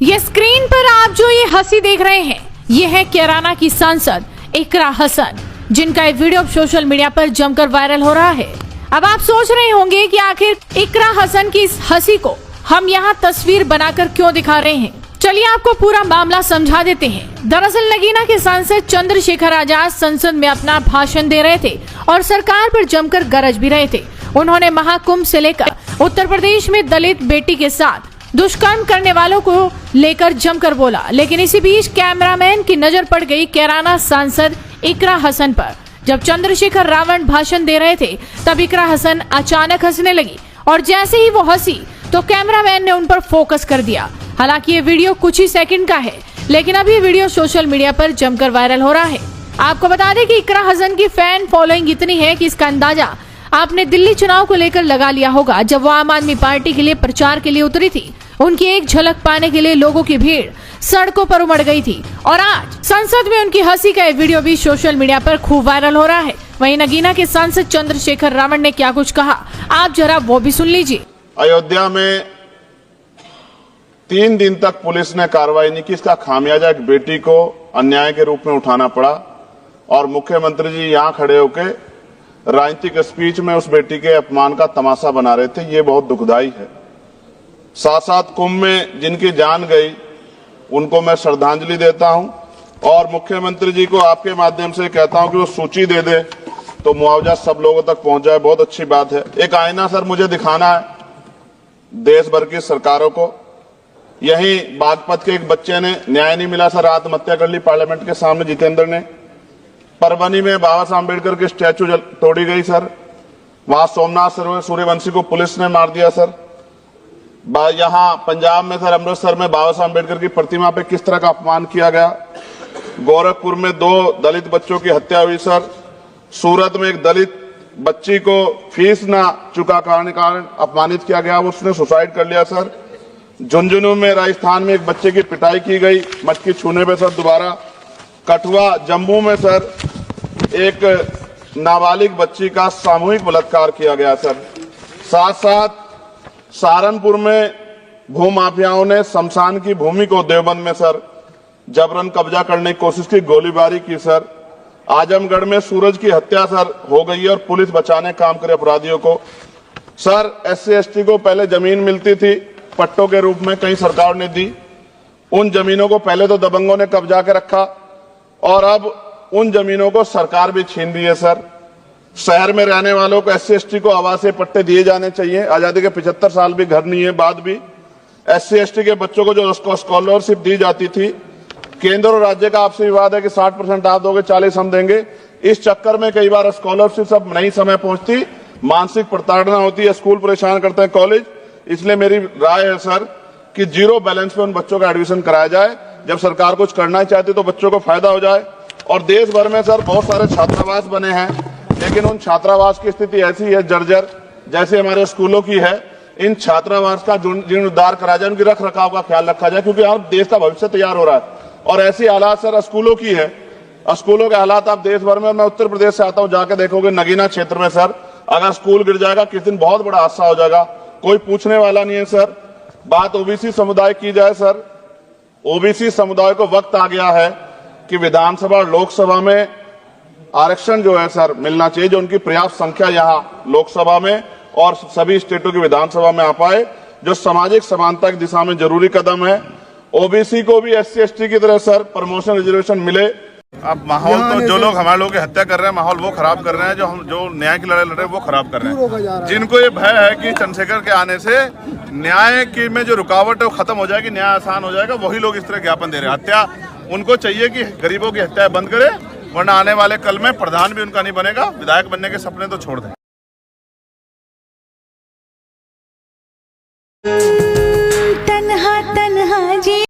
ये स्क्रीन पर आप जो ये हंसी देख रहे हैं, ये है कैराना की सांसद इकरा हसन, जिनका ये वीडियो सोशल मीडिया पर जमकर वायरल हो रहा है। अब आप सोच रहे होंगे कि आखिर इकरा हसन की इस हंसी को हम यहाँ तस्वीर बनाकर क्यों दिखा रहे हैं। चलिए आपको पूरा मामला समझा देते हैं। दरअसल नगीना के सांसद चंद्रशेखर आजाद संसद में अपना भाषण दे रहे थे और सरकार पर जमकर गरज भी रहे थे। उन्होंने महाकुंभ से लेकर उत्तर प्रदेश में दलित बेटी के साथ दुष्कर्म करने वालों को लेकर जमकर बोला, लेकिन इसी बीच कैमरामैन की नजर पड़ गई कैराना सांसद इकरा हसन पर। जब चंद्रशेखर रावण भाषण दे रहे थे तब इकरा हसन अचानक हंसने लगी और जैसे ही वो हंसी तो कैमरामैन ने उन पर फोकस कर दिया। हालांकि ये वीडियो कुछ ही सेकंड का है, लेकिन अब ये वीडियो सोशल मीडिया पर जमकर वायरल हो रहा है। आपको बता दें कि इकरा हसन की फैन फॉलोइंग इतनी है कि इसका अंदाजा आपने दिल्ली चुनाव को लेकर लगा लिया होगा। जब वो आम आदमी पार्टी के लिए प्रचार के लिए उतरी थी, उनकी एक झलक पाने के लिए लोगों की भीड़ सड़कों पर उमड़ गई थी और आज संसद में उनकी हंसी का वीडियो भी सोशल मीडिया पर खूब वायरल हो रहा है। वहीं नगीना के सांसद चंद्रशेखर रावण ने क्या कुछ कहा, आप जरा वो भी सुन लीजिए। अयोध्या में 3 दिन तक पुलिस ने कार्रवाई नहीं की। इसका खामियाजा एक बेटी को अन्याय के रूप में उठाना पड़ा और मुख्यमंत्री जी यहां खड़े होकर राजनीतिक स्पीच में उस बेटी के अपमान का तमाशा बना रहे थे। ये बहुत दुखदाई है। साथ साथ कुंभ में जिनकी जान गई उनको मैं श्रद्धांजलि देता हूं और मुख्यमंत्री जी को आपके माध्यम से कहता हूं कि वो सूची दे दे तो मुआवजा सब लोगों तक पहुंच जाए। बहुत अच्छी बात है। एक आईना सर मुझे दिखाना है देश भर की सरकारों को। यही बागपत के एक बच्चे ने न्याय नहीं मिला सर, आत्महत्या कर ली पार्लियामेंट के सामने जितेंद्र ने। परभनी में बाबा साहब अम्बेडकर की स्टैचू तोड़ी गई सर, वहां सोमनाथ सूर्यवंशी को पुलिस ने मार दिया सर। यहां पंजाब में सर अमृतसर में बाबा साहब अम्बेडकर की प्रतिमा पे किस तरह का अपमान किया गया। गोरखपुर में 2 दलित बच्चों की हत्या हुई सर। सूरत में एक दलित बच्ची को फीस ना चुका कारण अपमानित किया गया, उसने सुसाइड कर लिया सर। झुंझुनू में राजस्थान में एक बच्चे की पिटाई की गई मटकी छूने पे सर दोबारा। कठुआ जम्मू में सर एक नाबालिग बच्ची का सामूहिक बलात्कार किया गया सर। साथ साथ सहारनपुर में भूमाफियाओं ने शमशान की भूमि को देवबंद में सर जबरन कब्जा करने की कोशिश की, गोलीबारी की सर। आजमगढ़ में सूरज की हत्या सर हो गई है और पुलिस बचाने काम करे अपराधियों को सर। SC ST को पहले जमीन मिलती थी पट्टों के रूप में, कहीं सरकार ने दी। उन जमीनों को पहले तो दबंगों ने कब्जा के रखा और अब उन जमीनों को सरकार भी छीन रही है सर। शहर में रहने वालों को SC ST को आवासीय पट्टे दिए जाने चाहिए। आजादी के 75 साल भी घर नहीं है, बाद भी SC ST के बच्चों को जो स्कॉलरशिप दी जाती थी, केंद्र और राज्य का आपसी विवाद है कि 60% आप दोगे 40 हम देंगे। इस चक्कर में कई बार स्कॉलरशिप सब नहीं समय पहुंचती, मानसिक प्रताड़ना होती है, स्कूल परेशान करते हैं, कॉलेज। इसलिए मेरी राय है सर कि 0 बैलेंस पे उन बच्चों का एडमिशन कराया जाए। जब सरकार कुछ करना ही चाहती तो बच्चों को फायदा हो जाए। और देश भर में सर बहुत सारे छात्रावास बने हैं, लेकिन उन छात्रावास की स्थिति ऐसी है जर्जर जैसे हमारे स्कूलों की है। इन छात्रावास का जीर्णोद्धार करा जाए, उनकी रख रखाव का ख्याल रखा जाए, क्योंकि यहाँ देश का भविष्य तैयार हो रहा है। और ऐसी हालात सर स्कूलों की है। स्कूलों के हालात आप देश भर में, मैं उत्तर प्रदेश से आता हूँ, जाके देखोगे नगीना क्षेत्र में सर अगर स्कूल गिर जाएगा किस दिन बहुत बड़ा हादसा हो जाएगा, कोई पूछने वाला नहीं है सर। बात OBC समुदाय की जाए सर, OBC समुदाय को वक्त आ गया है कि विधानसभा और लोकसभा में आरक्षण जो है सर मिलना चाहिए, जो उनकी पर्याप्त संख्या यहाँ लोकसभा में और सभी स्टेटों की विधानसभा में आ पाए, जो सामाजिक समानता की दिशा में जरूरी कदम है। OBC को भी SC ST की तरह सर प्रमोशन रिजर्वेशन मिले। अब माहौल तो जो लोग हमारे लोगों की हत्या कर रहे हैं, माहौल वो खराब कर रहे हैं, जो न्याय की लड़ाई लड़ रहे हैं वो खराब कर रहे हैं। जिनको ये भय है कि चंद्रशेखर के आने से न्याय की में जो रुकावट है वो खत्म हो जाएगी, न्याय आसान हो जाएगा, वही लोग इस तरह ज्ञापन दे रहे हैं। हत्या उनको चाहिए कि गरीबों की हत्या बंद करे, वरना आने वाले कल में प्रधान भी उनका नहीं बनेगा, विधायक बनने के सपने तो छोड़ दें।